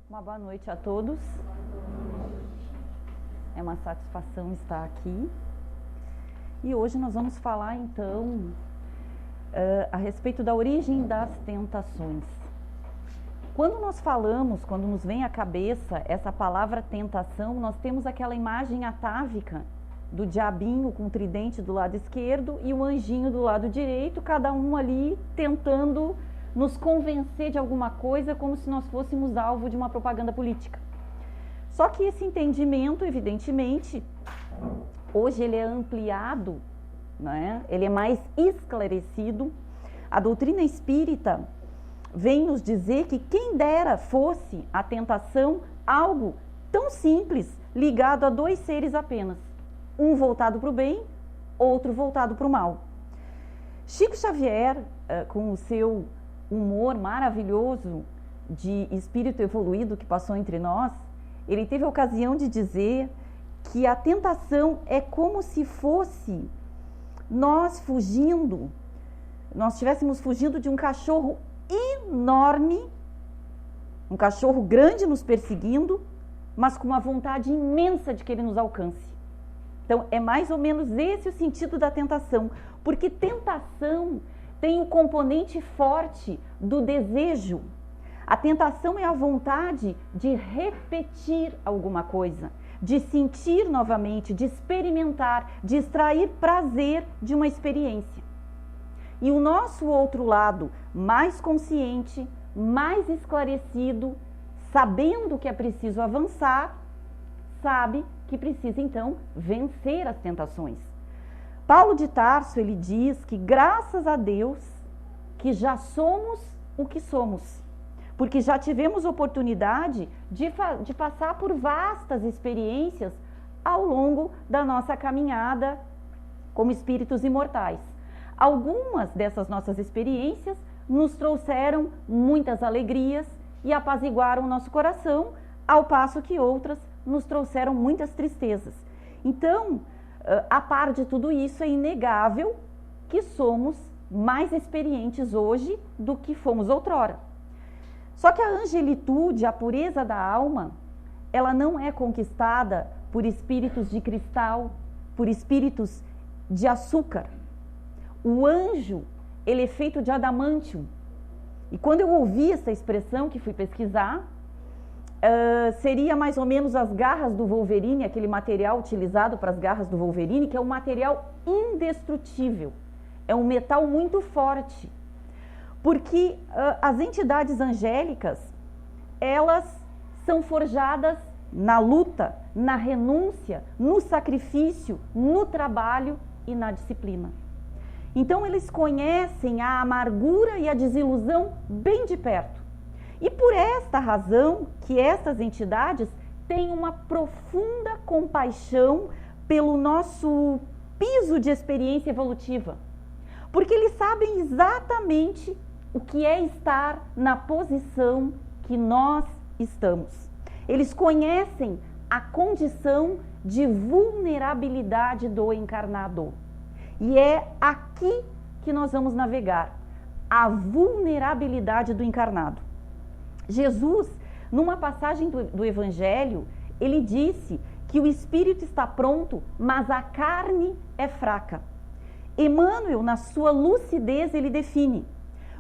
Uma boa noite a todos. É uma satisfação estar aqui. E hoje nós vamos falar então a respeito da origem das tentações. Quando nós falamos, quando nos vem à cabeça essa palavra tentação, nós temos aquela imagem atávica do diabinho com o tridente do lado esquerdo e o anjinho do lado direito, cada um ali tentando nos convencer de alguma coisa, como se nós fôssemos alvo de uma propaganda política. Só que esse entendimento, evidentemente, hoje ele é ampliado, né? Ele é mais esclarecido. A doutrina espírita vem nos dizer que quem dera fosse a tentação algo tão simples, ligado a dois seres apenas, um voltado para o bem, outro voltado para o mal. Chico Xavier, com o seu humor maravilhoso de espírito evoluído que passou entre nós, ele teve a ocasião de dizer que a tentação é como se fosse nós estivéssemos fugindo de um cachorro enorme, um cachorro grande nos perseguindo, mas com uma vontade imensa de que ele nos alcance. Então, é mais ou menos esse o sentido da tentação, porque tentação tem o componente forte do desejo. A tentação é a vontade de repetir alguma coisa, de sentir novamente, de experimentar, de extrair prazer de uma experiência. E o nosso outro lado, mais consciente, mais esclarecido, sabendo que é preciso avançar, sabe que precisa então vencer as tentações. Paulo de Tarso, ele diz que graças a Deus que já somos o que somos, porque já tivemos oportunidade de passar por vastas experiências ao longo da nossa caminhada como espíritos imortais. Algumas dessas nossas experiências nos trouxeram muitas alegrias e apaziguaram o nosso coração, ao passo que outras nos trouxeram muitas tristezas. Então, a par de tudo isso, é inegável que somos mais experientes hoje do que fomos outrora. Só que a angelitude, a pureza da alma, ela não é conquistada por espíritos de cristal, por espíritos de açúcar. O anjo, ele é feito de adamantium. E quando eu ouvi essa expressão, que fui pesquisar, seria mais ou menos as garras do Wolverine, aquele material utilizado para as garras do Wolverine, que é um material indestrutível, é um metal muito forte, porque as entidades angélicas, elas são forjadas na luta, na renúncia, no sacrifício, no trabalho e na disciplina. Então eles conhecem a amargura e a desilusão bem de perto. E por esta razão que essas entidades têm uma profunda compaixão pelo nosso piso de experiência evolutiva. Porque eles sabem exatamente o que é estar na posição que nós estamos. Eles conhecem a condição de vulnerabilidade do encarnado. E é aqui que nós vamos navegar, a vulnerabilidade do encarnado. Jesus, numa passagem do Evangelho, ele disse que o espírito está pronto, mas a carne é fraca. Emmanuel, na sua lucidez, ele define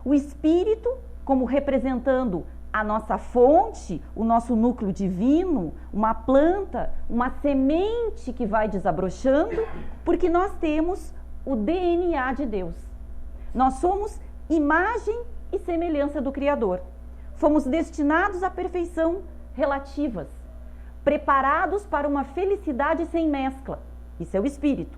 o espírito como representando a nossa fonte, o nosso núcleo divino, uma planta, uma semente que vai desabrochando, porque nós temos o DNA de Deus. Nós somos imagem e semelhança do Criador. Fomos destinados à perfeição relativas, preparados para uma felicidade sem mescla. Isso é o espírito.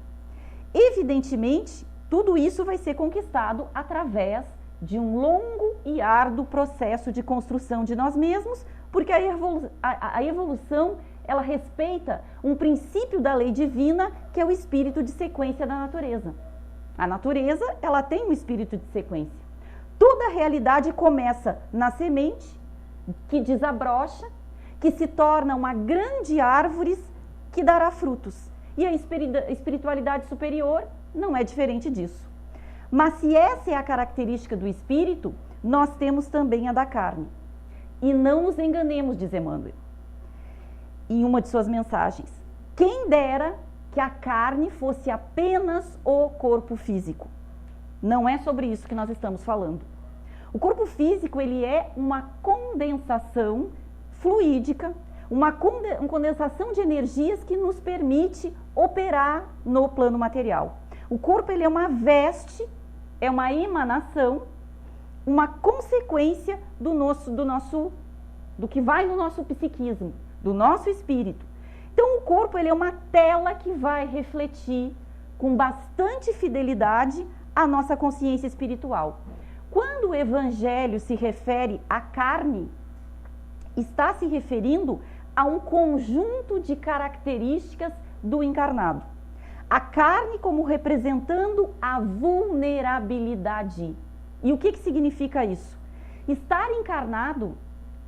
Evidentemente, tudo isso vai ser conquistado através de um longo e árduo processo de construção de nós mesmos, porque a evolução, ela respeita um princípio da lei divina, que é o espírito de sequência da natureza. A natureza, ela tem um espírito de sequência. Toda a realidade começa na semente, que desabrocha, que se torna uma grande árvore que dará frutos. E a espiritualidade superior não é diferente disso. Mas se essa é a característica do espírito, nós temos também a da carne. E não nos enganemos, diz Emmanuel, em uma de suas mensagens. Quem dera que a carne fosse apenas o corpo físico. Não é sobre isso que nós estamos falando. O corpo físico, ele é uma condensação fluídica, uma condensação de energias que nos permite operar no plano material. O corpo, ele é uma veste, é uma emanação, uma consequência do que vai no nosso psiquismo, do nosso espírito. Então, o corpo, ele é uma tela que vai refletir com bastante fidelidade a nossa consciência espiritual. Quando o Evangelho se refere à carne, está se referindo a um conjunto de características do encarnado. A carne como representando a vulnerabilidade. E o que significa isso? Estar encarnado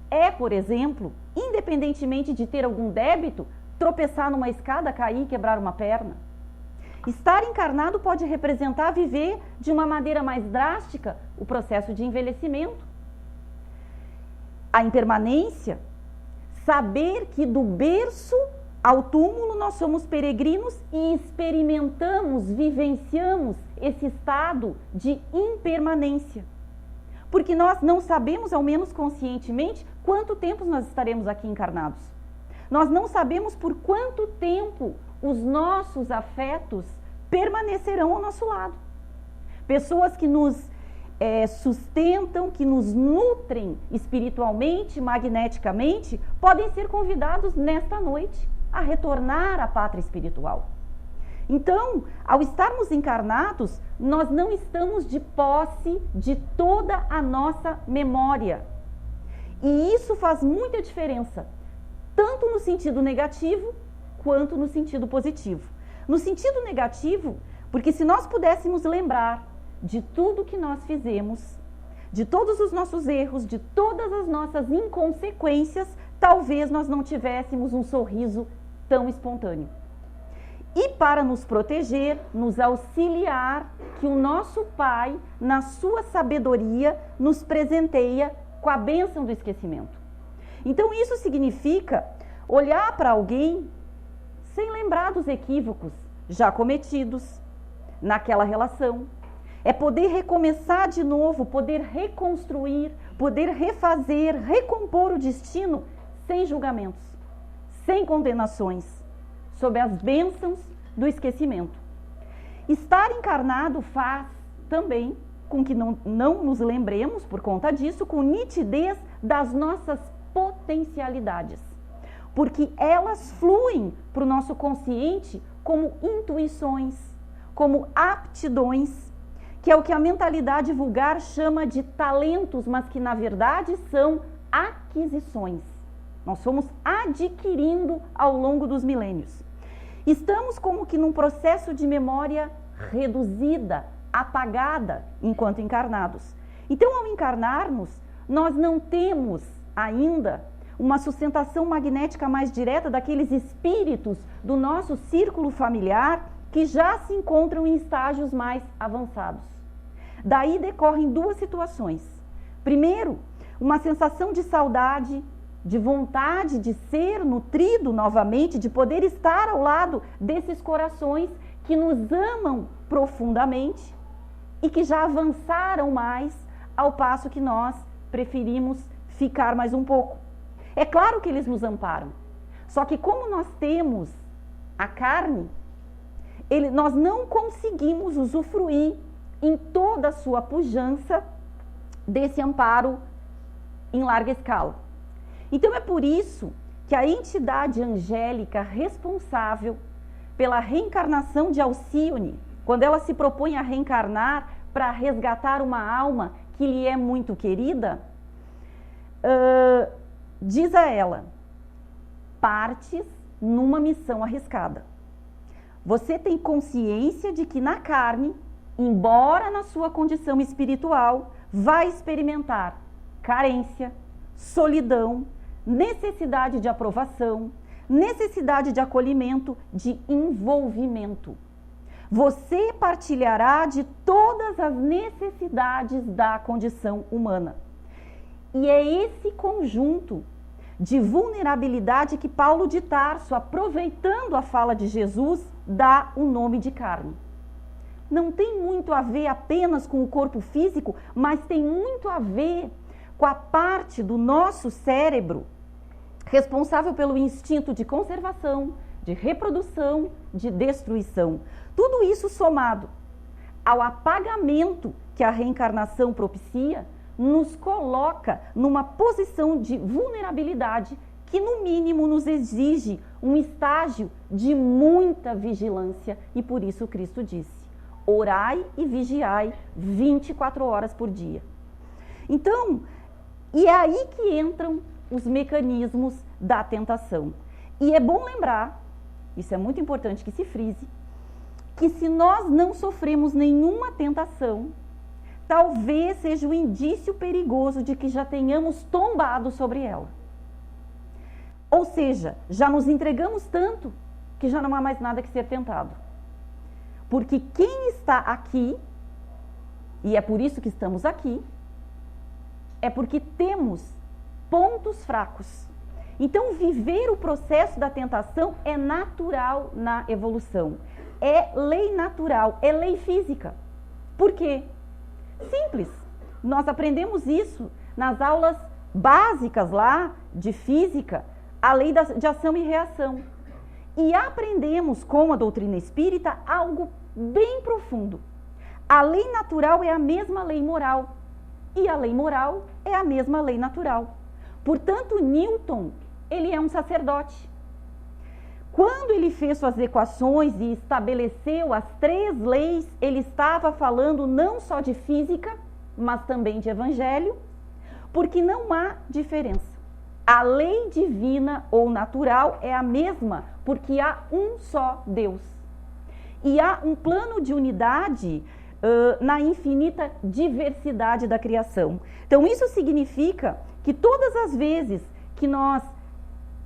é, por exemplo, independentemente de ter algum débito, tropeçar numa escada, cair e quebrar uma perna. Estar encarnado pode representar viver de uma maneira mais drástica o processo de envelhecimento. A impermanência, saber que do berço ao túmulo nós somos peregrinos e experimentamos, vivenciamos esse estado de impermanência. Porque nós não sabemos, ao menos conscientemente, quanto tempo nós estaremos aqui encarnados. Nós não sabemos por quanto tempo os nossos afetos permanecerão ao nosso lado. Pessoas que nos sustentam, que nos nutrem espiritualmente, magneticamente, podem ser convidados nesta noite a retornar à pátria espiritual. Então, ao estarmos encarnados, nós não estamos de posse de toda a nossa memória. E isso faz muita diferença, tanto no sentido negativo, quanto no sentido positivo. No sentido negativo, porque se nós pudéssemos lembrar de tudo que nós fizemos, de todos os nossos erros, de todas as nossas inconsequências, talvez nós não tivéssemos um sorriso tão espontâneo. E para nos proteger, nos auxiliar, que o nosso Pai, na sua sabedoria, nos presenteia com a bênção do esquecimento. Então isso significa olhar para alguém sem lembrar dos equívocos já cometidos naquela relação. É poder recomeçar de novo, poder reconstruir, poder refazer, recompor o destino sem julgamentos, sem condenações, sob as bênçãos do esquecimento. Estar encarnado faz também com que não nos lembremos, por conta disso, com nitidez das nossas potencialidades, porque elas fluem para o nosso consciente como intuições, como aptidões, que é o que a mentalidade vulgar chama de talentos, mas que na verdade são aquisições. Nós fomos adquirindo ao longo dos milênios. Estamos como que num processo de memória reduzida, apagada, enquanto encarnados. Então, ao encarnarmos, nós não temos ainda uma sustentação magnética mais direta daqueles espíritos do nosso círculo familiar que já se encontram em estágios mais avançados. Daí decorrem duas situações. Primeiro, uma sensação de saudade, de vontade de ser nutrido novamente, de poder estar ao lado desses corações que nos amam profundamente e que já avançaram mais, ao passo que nós preferimos ficar mais um pouco. É claro que eles nos amparam, só que como nós temos a carne, nós não conseguimos usufruir em toda a sua pujança desse amparo em larga escala. Então é por isso que a entidade angélica responsável pela reencarnação de Alcione, quando ela se propõe a reencarnar para resgatar uma alma que lhe é muito querida, diz a ela: partes numa missão arriscada. Você tem consciência de que na carne, embora na sua condição espiritual, vai experimentar carência, solidão, necessidade de aprovação, necessidade de acolhimento, de envolvimento. Você partilhará de todas as necessidades da condição humana. E é esse conjunto de vulnerabilidade que Paulo de Tarso, aproveitando a fala de Jesus, dá o nome de carne. Não tem muito a ver apenas com o corpo físico, mas tem muito a ver com a parte do nosso cérebro responsável pelo instinto de conservação, de reprodução, de destruição. Tudo isso somado ao apagamento que a reencarnação propicia, nos coloca numa posição de vulnerabilidade que, no mínimo, nos exige um estágio de muita vigilância. E por isso Cristo disse: orai e vigiai 24 horas por dia. Então, e é aí que entram os mecanismos da tentação. E é bom lembrar, isso é muito importante que se frise, que se nós não sofremos nenhuma tentação, talvez seja um indício perigoso de que já tenhamos tombado sobre ela. Ou seja, já nos entregamos tanto que já não há mais nada que ser tentado. Porque quem está aqui, e é por isso que estamos aqui, é porque temos pontos fracos. Então, viver o processo da tentação é natural na evolução. É lei natural, é lei física. Por quê? Simples. Nós aprendemos isso nas aulas básicas lá de física, a lei de ação e reação. E aprendemos com a doutrina espírita algo bem profundo. A lei natural é a mesma lei moral. E a lei moral é a mesma lei natural. Portanto, Newton, ele é um sacerdote. Quando ele fez suas equações e estabeleceu as 3 leis, ele estava falando não só de física, mas também de evangelho, porque não há diferença. A lei divina ou natural é a mesma, porque há um só Deus. E há um plano de unidade na infinita diversidade da criação. Então, isso significa que todas as vezes que nós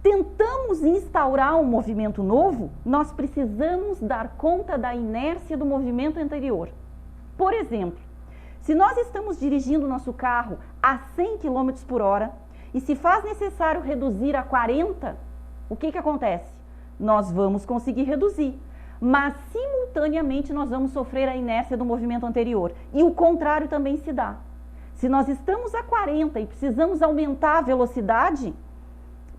tentamos instaurar um movimento novo, nós precisamos dar conta da inércia do movimento anterior. Por exemplo, se nós estamos dirigindo nosso carro a 100 km por hora e se faz necessário reduzir a 40, o que acontece? Nós vamos conseguir reduzir, mas simultaneamente nós vamos sofrer a inércia do movimento anterior. E o contrário também se dá. Se nós estamos a 40 e precisamos aumentar a velocidade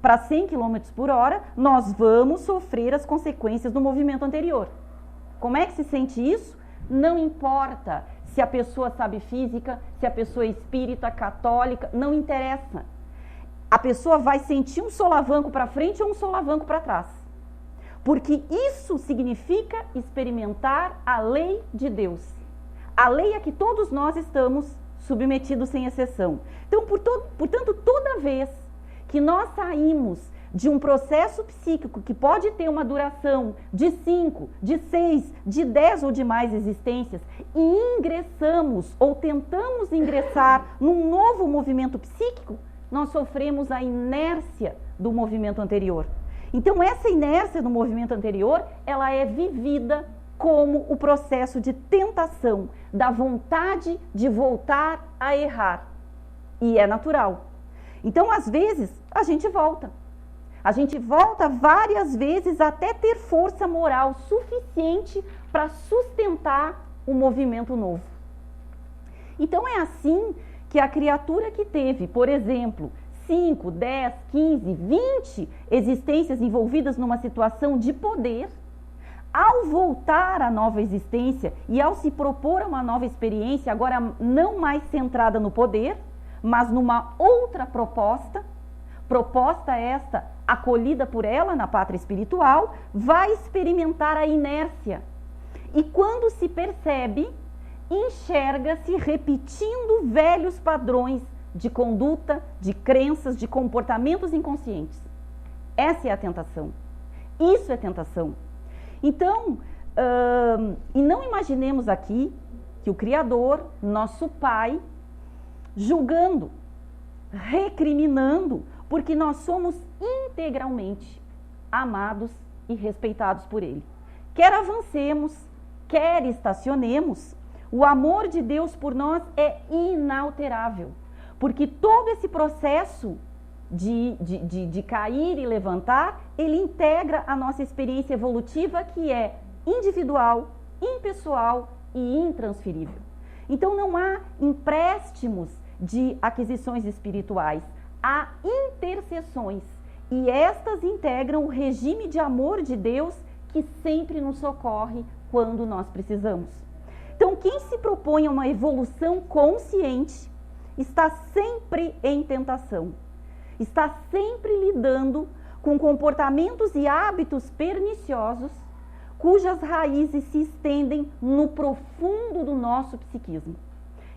para 100 km por hora, nós vamos sofrer as consequências do movimento anterior. Como é que se sente isso? Não importa se a pessoa sabe física, se a pessoa é espírita, católica, não interessa. A pessoa vai sentir um solavanco para frente ou um solavanco para trás. Porque isso significa experimentar a lei de Deus. A lei a que todos nós estamos submetidos sem exceção. Então, portanto, toda vez que nós saímos de um processo psíquico que pode ter uma duração de 5, de 6, de 10 ou de mais existências e ingressamos ou tentamos ingressar num novo movimento psíquico, nós sofremos a inércia do movimento anterior. Então, essa inércia do movimento anterior, ela é vivida como o processo de tentação, da vontade de voltar a errar. E é natural. Então, às vezes, a gente volta. A gente volta várias vezes até ter força moral suficiente para sustentar o movimento novo. Então, é assim que a criatura que teve, por exemplo, 5, 10, 15, 20 existências envolvidas numa situação de poder, ao voltar à nova existência e ao se propor a uma nova experiência, agora não mais centrada no poder, mas numa outra proposta esta acolhida por ela na pátria espiritual, vai experimentar a inércia. E quando se percebe, enxerga-se repetindo velhos padrões de conduta, de crenças, de comportamentos inconscientes. Essa é a tentação. Isso é tentação. Então, e não imaginemos aqui que o Criador, nosso Pai, julgando, recriminando, porque nós somos integralmente amados e respeitados por Ele. Quer avancemos, quer estacionemos, o amor de Deus por nós é inalterável. Porque todo esse processo de cair e levantar, ele integra a nossa experiência evolutiva, que é individual, impessoal e intransferível. Então não há empréstimos de aquisições espirituais, há intercessões. E estas integram o regime de amor de Deus que sempre nos socorre quando nós precisamos. Então, quem se propõe a uma evolução consciente está sempre em tentação, está sempre lidando com comportamentos e hábitos perniciosos cujas raízes se estendem no profundo do nosso psiquismo.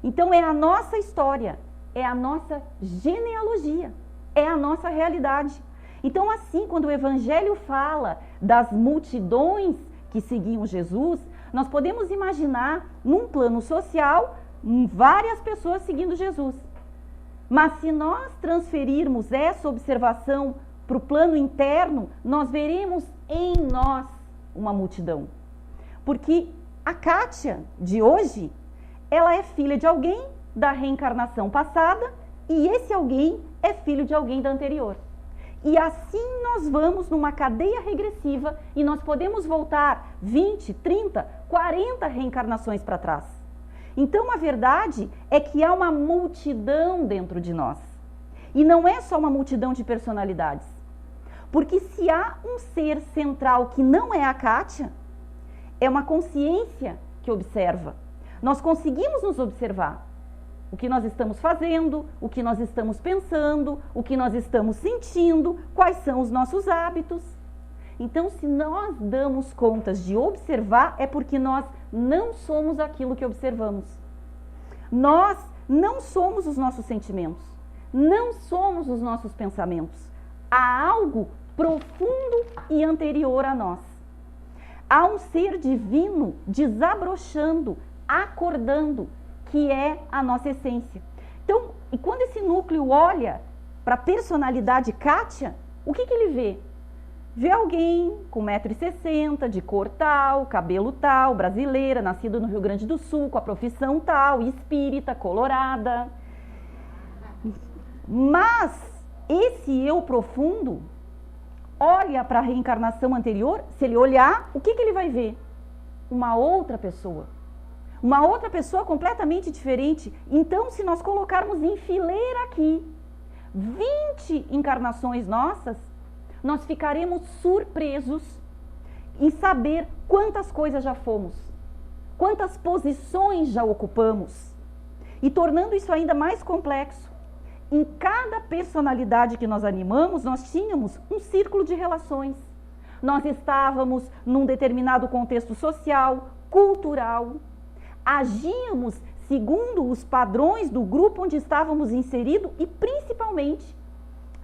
Então, é a nossa história, é a nossa genealogia, é a nossa realidade. Então, assim, quando o Evangelho fala das multidões que seguiam Jesus, nós podemos imaginar, num plano social, várias pessoas seguindo Jesus. Mas se nós transferirmos essa observação para o plano interno, nós veremos em nós uma multidão. Porque a Kátia de hoje, ela é filha de alguém da reencarnação passada e esse alguém é filho de alguém da anterior. E assim nós vamos numa cadeia regressiva e nós podemos voltar 20, 30, 40 reencarnações para trás. Então a verdade é que há uma multidão dentro de nós. E não é só uma multidão de personalidades. Porque se há um ser central que não é a Kátia, é uma consciência que observa. Nós conseguimos nos observar. O que nós estamos fazendo, o que nós estamos pensando, o que nós estamos sentindo, quais são os nossos hábitos. Então, se nós damos contas de observar, é porque nós não somos aquilo que observamos. Nós não somos os nossos sentimentos, não somos os nossos pensamentos. Há algo profundo e anterior a nós. Há um ser divino desabrochando, acordando, que é a nossa essência. Então, e quando esse núcleo olha para a personalidade Kátia, o que ele vê? Vê alguém com 1,60 m, de cor tal, cabelo tal, brasileira, nascido no Rio Grande do Sul, com a profissão tal, espírita, colorada. Mas esse eu profundo olha para a reencarnação anterior, se ele olhar, o que ele vai ver? Uma outra pessoa. Uma outra pessoa completamente diferente. Então, se nós colocarmos em fileira aqui 20 encarnações nossas, nós ficaremos surpresos em saber quantas coisas já fomos, quantas posições já ocupamos. E tornando isso ainda mais complexo, em cada personalidade que nós animamos, nós tínhamos um círculo de relações. Nós estávamos num determinado contexto social, cultural, agíamos segundo os padrões do grupo onde estávamos inseridos e, principalmente,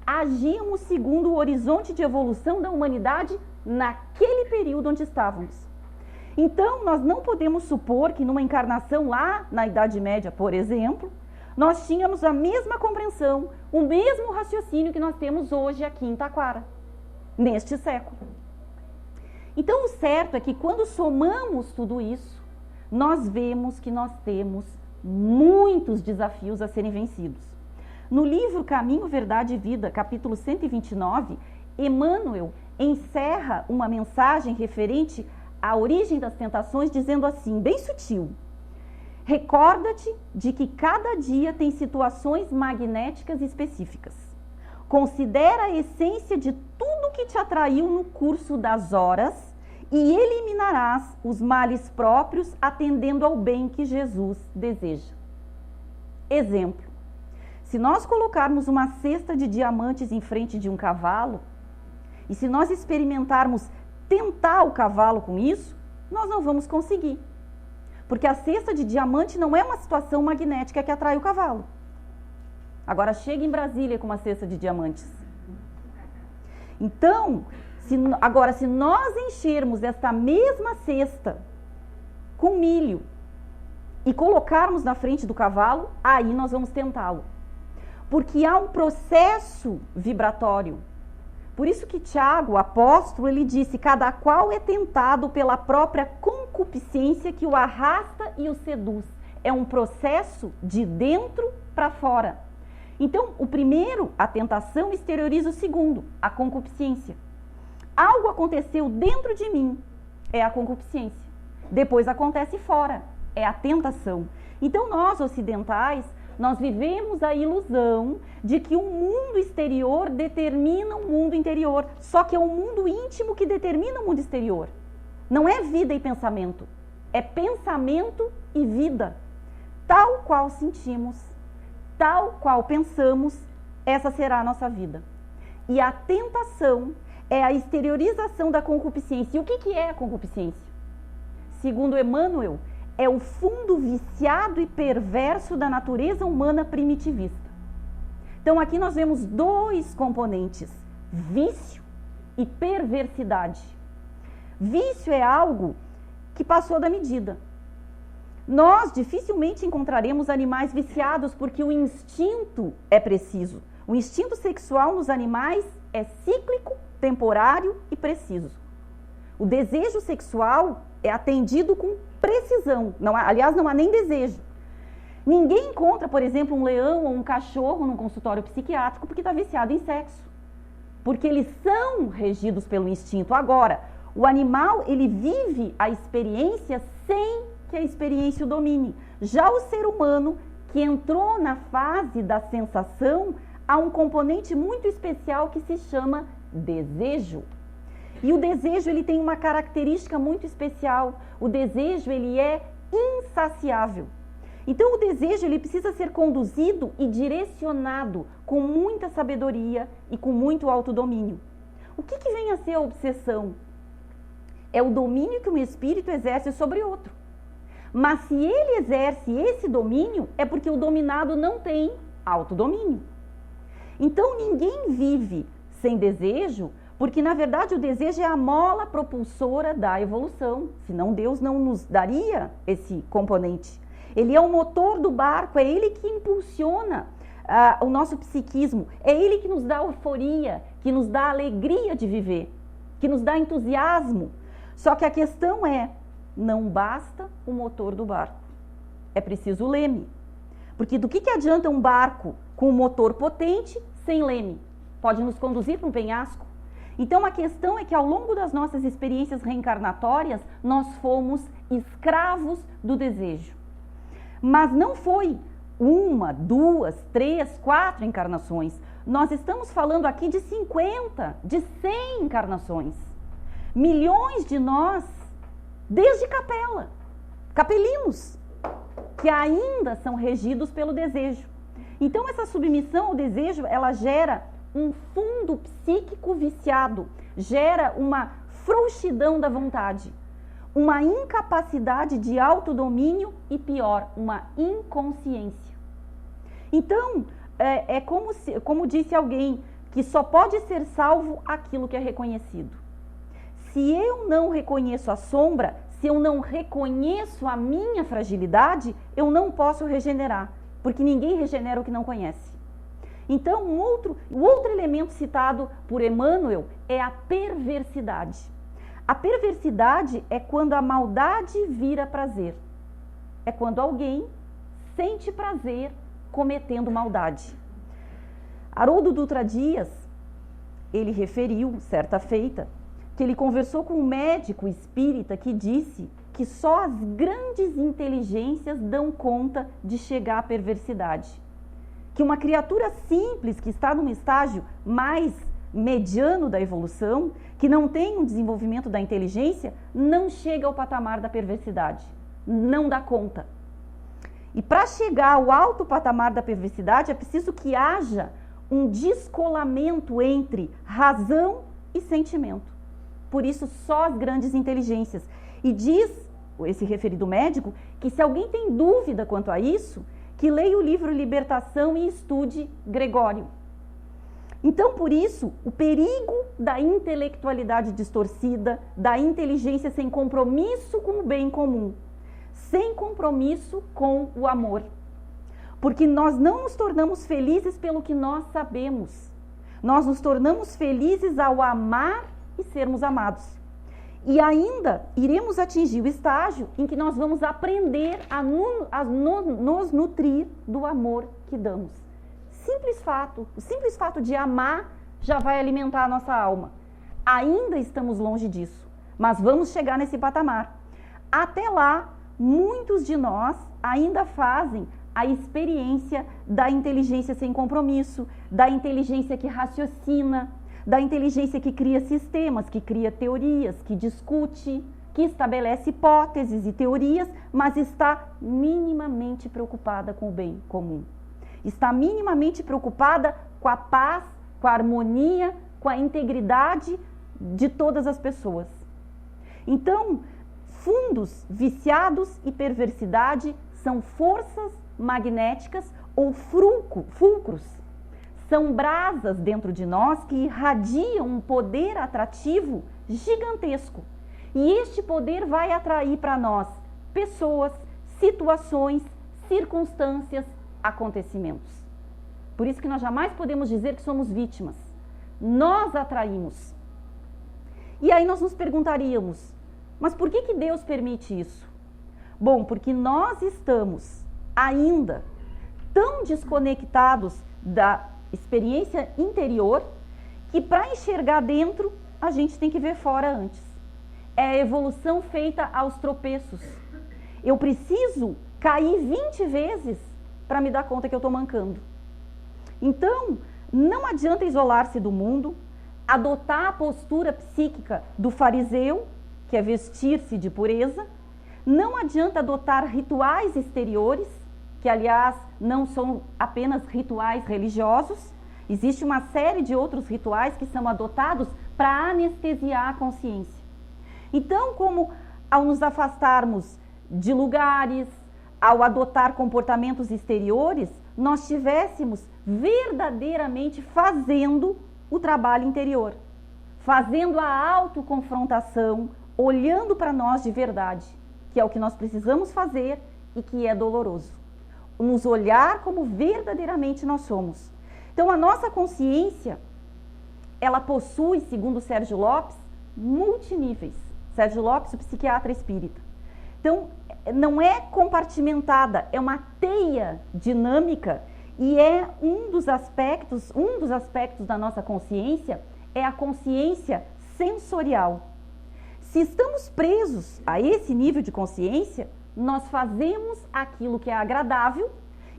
agíamos segundo o horizonte de evolução da humanidade naquele período onde estávamos. Então, nós não podemos supor que numa encarnação lá na Idade Média, por exemplo, nós tínhamos a mesma compreensão, o mesmo raciocínio que nós temos hoje aqui em Taquara, neste século. Então, o certo é que quando somamos tudo isso, nós vemos que nós temos muitos desafios a serem vencidos. No livro Caminho, Verdade e Vida, capítulo 129, Emmanuel encerra uma mensagem referente à origem das tentações, dizendo assim, bem sutil: recorda-te de que cada dia tem situações magnéticas específicas. Considera a essência de tudo que te atraiu no curso das horas e eliminarás os males próprios atendendo ao bem que Jesus deseja. Exemplo: se nós colocarmos uma cesta de diamantes em frente de um cavalo, e se nós experimentarmos tentar o cavalo com isso, nós não vamos conseguir. Porque a cesta de diamante não é uma situação magnética que atrai o cavalo. Agora chega em Brasília com uma cesta de diamantes. Então, se nós enchermos esta mesma cesta com milho e colocarmos na frente do cavalo, aí nós vamos tentá-lo. Porque há um processo vibratório. Por isso que Tiago, o apóstolo, ele disse: cada qual é tentado pela própria concupiscência que o arrasta e o seduz. É um processo de dentro para fora. Então, o primeiro, a tentação, exterioriza o segundo, a concupiscência. Algo aconteceu dentro de mim, é a concupiscência. Depois acontece fora, é a tentação. Então, nós ocidentais, nós vivemos a ilusão de que o mundo exterior determina o mundo interior. Só que é o mundo íntimo que determina o mundo exterior. Não é vida e pensamento, é pensamento e vida. Tal qual sentimos, tal qual pensamos, essa será a nossa vida. E a tentação é a exteriorização da concupiscência. E o que é a concupiscência? Segundo Emmanuel, é o fundo viciado e perverso da natureza humana primitivista. Então aqui nós vemos dois componentes, vício e perversidade. Vício é algo que passou da medida. Nós dificilmente encontraremos animais viciados porque o instinto é preciso. O instinto sexual nos animais é cíclico, temporário e preciso. O desejo sexual é atendido com precisão. Aliás, não há nem desejo. Ninguém encontra, por exemplo, um leão ou um cachorro num consultório psiquiátrico porque está viciado em sexo. Porque eles são regidos pelo instinto. Agora, o animal, ele vive a experiência sem que a experiência o domine. Já o ser humano, que entrou na fase da sensação, há um componente muito especial que se chama desejo. E o desejo, ele tem uma característica muito especial. O desejo, ele é insaciável. Então, o desejo, ele precisa ser conduzido e direcionado com muita sabedoria e com muito autodomínio. O que vem a ser a obsessão? É o domínio que um espírito exerce sobre outro. Mas se ele exerce esse domínio, é porque o dominado não tem autodomínio. Então, ninguém vive sem desejo, porque, na verdade, o desejo é a mola propulsora da evolução. Senão, Deus não nos daria esse componente. Ele é o motor do barco, é ele que impulsiona o nosso psiquismo. É ele que nos dá euforia, que nos dá alegria de viver, que nos dá entusiasmo. Só que a questão é, não basta o motor do barco. É preciso o leme. Porque do que adianta um barco com um motor potente sem leme? Pode nos conduzir para um penhasco. Então, a questão é que ao longo das nossas experiências reencarnatórias, nós fomos escravos do desejo. Mas não foi 1, 2, 3, 4 encarnações. Nós estamos falando aqui de 50, de 100 encarnações. Milhões de nós, desde capela, capelinos, que ainda são regidos pelo desejo. Então, essa submissão ao desejo, ela gera um fundo psíquico viciado, gera uma frouxidão da vontade, uma incapacidade de autodomínio e, pior, uma inconsciência. Então, é como disse alguém, que só pode ser salvo aquilo que é reconhecido. Se eu não reconheço a sombra, se eu não reconheço a minha fragilidade, eu não posso regenerar, porque ninguém regenera o que não conhece. Então, o outro elemento citado por Emmanuel é a perversidade. A perversidade é quando a maldade vira prazer. É quando alguém sente prazer cometendo maldade. Haroldo Dutra Dias, ele referiu, certa feita, que ele conversou com um médico espírita que disse que só as grandes inteligências dão conta de chegar à perversidade. Que uma criatura simples, que está num estágio mais mediano da evolução, que não tem um desenvolvimento da inteligência, não chega ao patamar da perversidade, não dá conta. E para chegar ao alto patamar da perversidade, é preciso que haja um descolamento entre razão e sentimento. Por isso, só as grandes inteligências. E diz esse referido médico que se alguém tem dúvida quanto a isso, que leia o livro Libertação e estude Gregório. Então, por isso, o perigo da intelectualidade distorcida, da inteligência sem compromisso com o bem comum, sem compromisso com o amor. Porque nós não nos tornamos felizes pelo que nós sabemos. Nós nos tornamos felizes ao amar e sermos amados. E ainda iremos atingir o estágio em que nós vamos aprender a nos nutrir do amor que damos. o simples fato de amar já vai alimentar a nossa alma. Ainda estamos longe disso, mas vamos chegar nesse patamar. Até lá, muitos de nós ainda fazem a experiência da inteligência sem compromisso, da inteligência que raciocina, da inteligência que cria sistemas, que cria teorias, que discute, que estabelece hipóteses e teorias, mas está minimamente preocupada com o bem comum. Está minimamente preocupada com a paz, com a harmonia, com a integridade de todas as pessoas. Então, fundos viciados e perversidade são forças magnéticas ou fulcros. São brasas dentro de nós que irradiam um poder atrativo gigantesco. E este poder vai atrair para nós pessoas, situações, circunstâncias, acontecimentos. Por isso que nós jamais podemos dizer que somos vítimas. Nós atraímos. E aí nós nos perguntaríamos, mas por que Deus permite isso? Bom, porque nós estamos ainda tão desconectados da experiência interior que para enxergar dentro a gente tem que ver fora antes. É a evolução feita aos tropeços. Eu preciso cair 20 vezes para me dar conta que eu estou mancando. Então, não adianta isolar-se do mundo, adotar a postura psíquica do fariseu, que é vestir-se de pureza. Não adianta adotar rituais exteriores, que aliás não são apenas rituais religiosos. Existe uma série de outros rituais que são adotados para anestesiar a consciência. Então, como ao nos afastarmos de lugares, ao adotar comportamentos exteriores, nós estivéssemos verdadeiramente fazendo o trabalho interior, fazendo a autoconfrontação, olhando para nós de verdade, que é o que nós precisamos fazer e que é doloroso. Nos olhar como verdadeiramente nós somos. Então, a nossa consciência, ela possui, segundo Sérgio Lopes, multiníveis. Sérgio Lopes, o psiquiatra espírita. Então, não é compartimentada, é uma teia dinâmica e é um dos aspectos da nossa consciência é a consciência sensorial. Se estamos presos a esse nível de consciência, nós fazemos aquilo que é agradável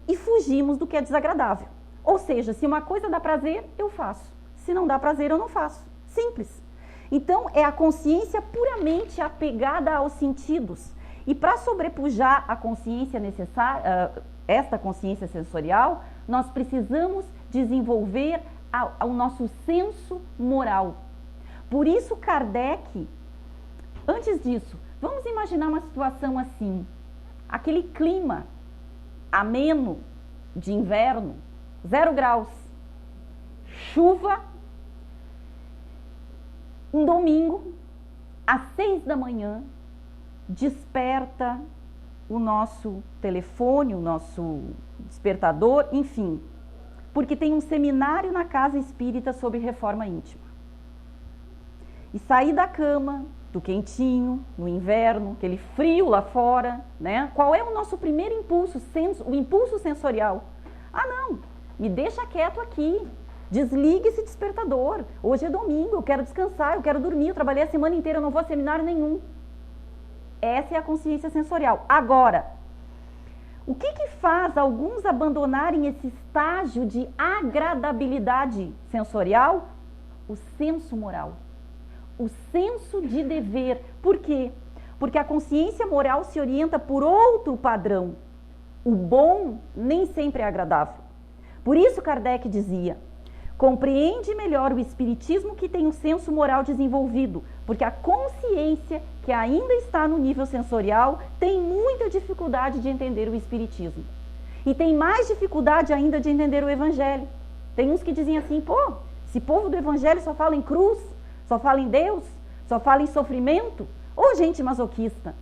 e fugimos do que é desagradável. Ou seja, se uma coisa dá prazer, eu faço. Se não dá prazer, eu não faço. Simples. Então, é a consciência puramente apegada aos sentidos. E para sobrepujar a consciência necessária, esta consciência sensorial, nós precisamos desenvolver o nosso senso moral. Por isso, Kardec, antes disso, vamos imaginar uma situação assim, aquele clima ameno de inverno, 0 graus, chuva, um domingo, às 6 da manhã, desperta o nosso telefone, o nosso despertador, enfim, porque tem um seminário na casa espírita sobre reforma íntima. E sair da cama, do quentinho, no inverno, aquele frio lá fora, né? Qual é o nosso primeiro impulso, o impulso sensorial? Ah, não, me deixa quieto aqui, desligue esse despertador, hoje é domingo, eu quero descansar, eu quero dormir, eu trabalhei a semana inteira, eu não vou a seminário nenhum. Essa é a consciência sensorial. Agora, o que faz alguns abandonarem esse estágio de agradabilidade sensorial? O senso moral. O senso de dever. Por quê? Porque a consciência moral se orienta por outro padrão. O bom nem sempre é agradável. Por isso Kardec dizia, compreende melhor o espiritismo que tem o senso moral desenvolvido, porque a consciência que ainda está no nível sensorial tem muita dificuldade de entender o espiritismo. E tem mais dificuldade ainda de entender o evangelho. Tem uns que dizem assim, pô, esse povo do evangelho só fala em cruz, só fala em Deus, só fala em sofrimento. Ô, gente masoquista,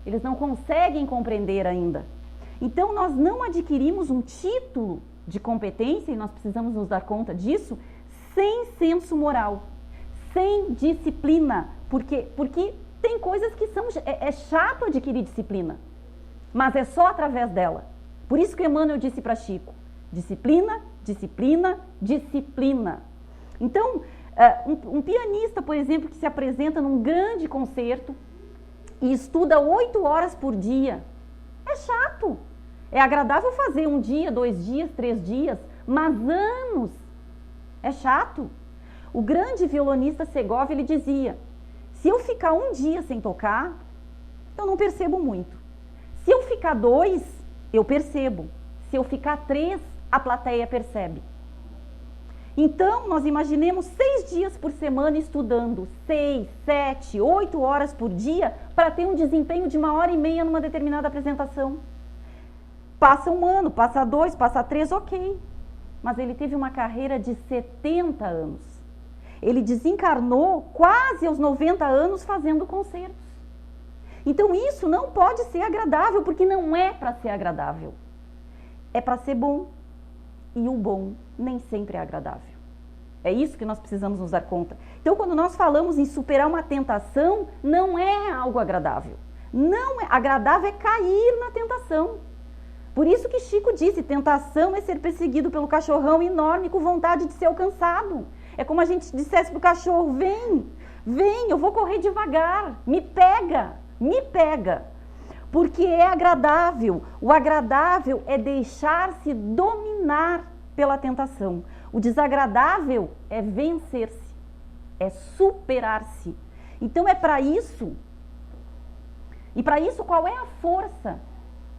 eles não conseguem compreender ainda. Então, nós não adquirimos um título de competência, e nós precisamos nos dar conta disso, sem senso moral, sem disciplina. Porque tem coisas que é chato adquirir disciplina, mas é só através dela. Por isso que Emmanuel disse para Chico, disciplina, disciplina, disciplina. Então, um pianista, por exemplo, que se apresenta num grande concerto e estuda 8 horas por dia, é chato. É agradável fazer 1 dia, 2 dias, 3 dias, mas anos é chato. O grande violonista Segovia, ele dizia, se eu ficar 1 dia sem tocar, eu não percebo muito. Se eu ficar 2, eu percebo. Se eu ficar 3, a plateia percebe. Então, nós imaginemos 6 dias por semana estudando, 6, 7, 8 horas por dia, para ter um desempenho de 1h30 numa determinada apresentação. Passa 1 ano, passa 2, passa 3, ok. Mas ele teve uma carreira de 70 anos. Ele desencarnou quase aos 90 anos fazendo concertos. Então isso não pode ser agradável, porque não é para ser agradável. É para ser bom. E o bom nem sempre é agradável. É isso que nós precisamos nos dar conta. Então, quando nós falamos em superar uma tentação, não é algo agradável. Não é agradável, é cair na tentação. Por isso que Chico disse, tentação é ser perseguido pelo cachorrão enorme com vontade de ser alcançado. É como a gente dissesse pro cachorro, vem, eu vou correr devagar, me pega. Porque é agradável. O agradável é deixar-se dominar pela tentação. O desagradável é vencer-se, é superar-se. Então é para isso. E para isso qual é a força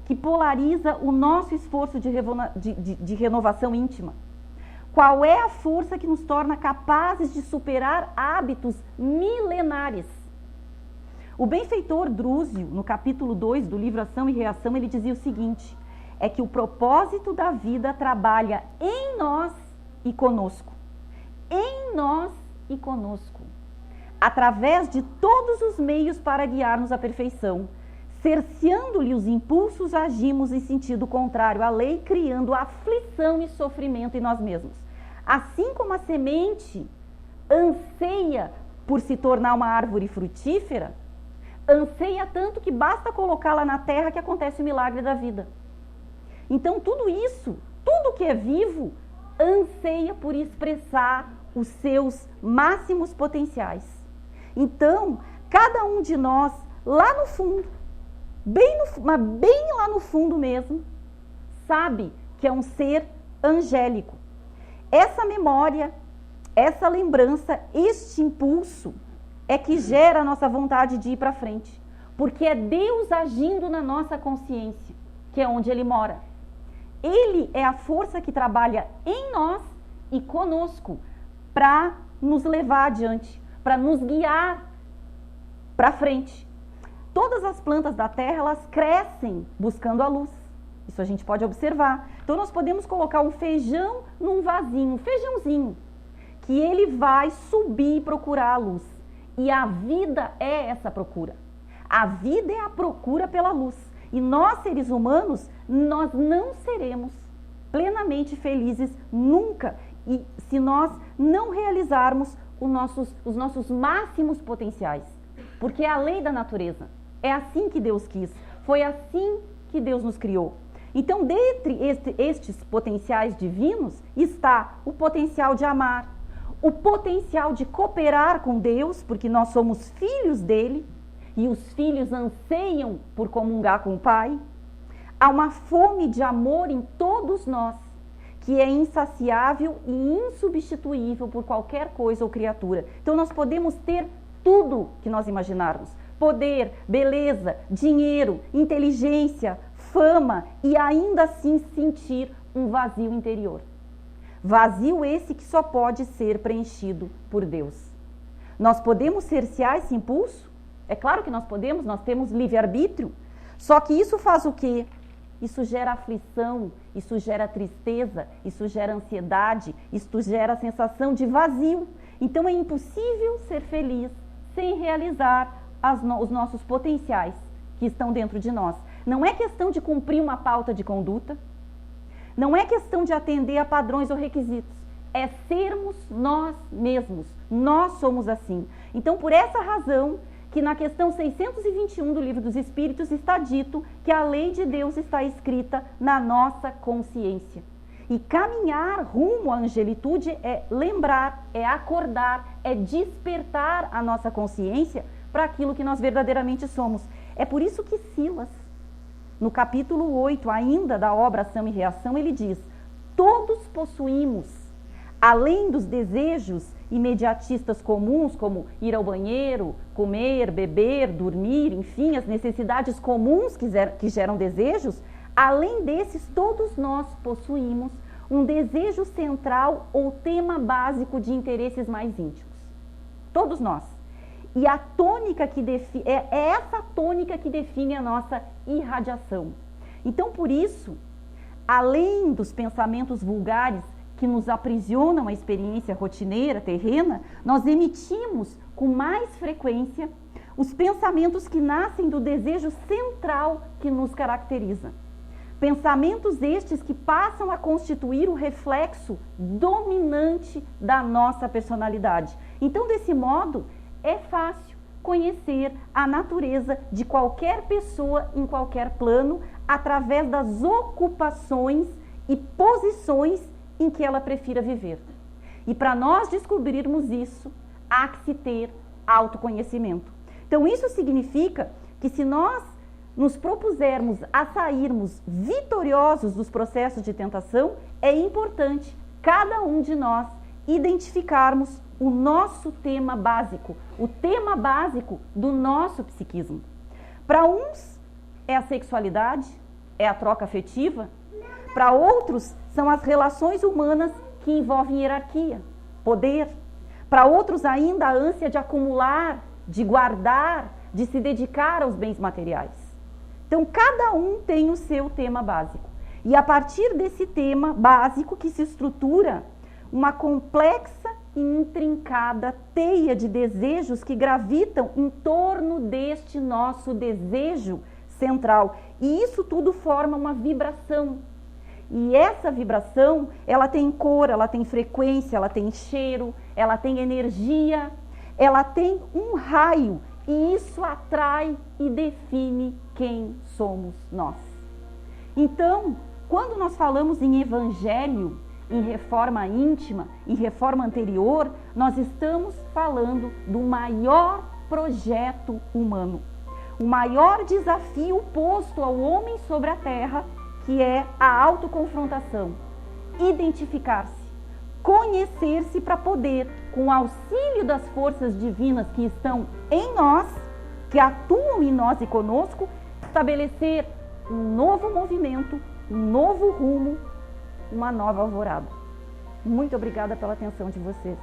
que polariza o nosso esforço de renovação íntima? Qual é a força que nos torna capazes de superar hábitos milenares? O benfeitor Drúzio, no capítulo 2 do livro Ação e Reação, ele dizia o seguinte, é que o propósito da vida trabalha em nós e conosco. Em nós e conosco. Através de todos os meios para guiar-nos à perfeição. Cerceando-lhe os impulsos, agimos em sentido contrário à lei, criando aflição e sofrimento em nós mesmos. Assim como a semente anseia por se tornar uma árvore frutífera, anseia tanto que basta colocá-la na terra que acontece o milagre da vida. Então tudo isso, tudo que é vivo, anseia por expressar os seus máximos potenciais. Então, cada um de nós, lá no fundo, bem lá no fundo mesmo, sabe que é um ser angélico. Essa memória, essa lembrança, este impulso é que gera a nossa vontade de ir para frente. Porque é Deus agindo na nossa consciência, que é onde Ele mora. Ele é a força que trabalha em nós e conosco para nos levar adiante, para nos guiar para frente. Todas as plantas da terra, elas crescem buscando a luz. Isso a gente pode observar. Então, nós podemos colocar um feijão num vasinho, um feijãozinho, que ele vai subir e procurar a luz. E a vida é essa procura. A vida é a procura pela luz. E nós, seres humanos, nós não seremos plenamente felizes nunca. E se nós não realizarmos os nossos máximos potenciais. Porque é a lei da natureza. É assim que Deus quis. Foi assim que Deus nos criou. Então, dentre estes potenciais divinos, está o potencial de amar, o potencial de cooperar com Deus, porque nós somos filhos dele, e os filhos anseiam por comungar com o Pai. Há uma fome de amor em todos nós, que é insaciável e insubstituível por qualquer coisa ou criatura. Então, nós podemos ter tudo que nós imaginarmos. Poder, beleza, dinheiro, inteligência, fama e ainda assim sentir um vazio interior. Vazio esse que só pode ser preenchido por Deus. Nós podemos cercear esse impulso? É claro que nós podemos, nós temos livre-arbítrio. Só que isso faz o quê? Isso gera aflição, isso gera tristeza, isso gera ansiedade, isso gera a sensação de vazio. Então é impossível ser feliz sem realizar os nossos potenciais que estão dentro de nós. Não é questão de cumprir uma pauta de conduta, não é questão de atender a padrões ou requisitos, é sermos nós mesmos, nós somos assim. Então, por essa razão, que na questão 621 do Livro dos Espíritos está dito que a lei de Deus está escrita na nossa consciência. E caminhar rumo à angelitude é lembrar, é acordar, é despertar a nossa consciência para aquilo que nós verdadeiramente somos. É por isso que Silas, no capítulo 8 ainda da obra Ação e Reação, ele diz: todos possuímos, além dos desejos imediatistas comuns, como ir ao banheiro, comer, beber, dormir, enfim, as necessidades comuns que geram desejos, além desses, todos nós possuímos um desejo central ou tema básico de interesses mais íntimos. Todos nós. E a tônica que é essa tônica que define a nossa irradiação. Então, por isso, além dos pensamentos vulgares que nos aprisionam a experiência rotineira, terrena, nós emitimos com mais frequência os pensamentos que nascem do desejo central que nos caracteriza. Pensamentos estes que passam a constituir o reflexo dominante da nossa personalidade. Então, desse modo, é fácil conhecer a natureza de qualquer pessoa em qualquer plano através das ocupações e posições em que ela prefira viver. E para nós descobrirmos isso, há que se ter autoconhecimento. Então, isso significa que se nós nos propusermos a sairmos vitoriosos dos processos de tentação, é importante cada um de nós identificarmos o nosso tema básico, o tema básico do nosso psiquismo. Para uns é a sexualidade, é a troca afetiva. Para outros são as relações humanas que envolvem hierarquia, poder. Para outros ainda a ânsia de acumular, de guardar, de se dedicar aos bens materiais. Então, cada um tem o seu tema básico. E a partir desse tema básico que se estrutura uma complexa e intrincada teia de desejos que gravitam em torno deste nosso desejo central. E isso tudo forma uma vibração. E essa vibração, ela tem cor, ela tem frequência, ela tem cheiro, ela tem energia, ela tem um raio. E isso atrai e define quem somos nós. Então, quando nós falamos em evangelho, em reforma íntima, em reforma anterior, nós estamos falando do maior projeto humano. O maior desafio posto ao homem sobre a terra, que é a autoconfrontação. Identificar-se, conhecer-se para poder, com o auxílio das forças divinas que estão em nós, que atuam em nós e conosco, estabelecer um novo movimento, um novo rumo, uma nova alvorada. Muito obrigada pela atenção de vocês.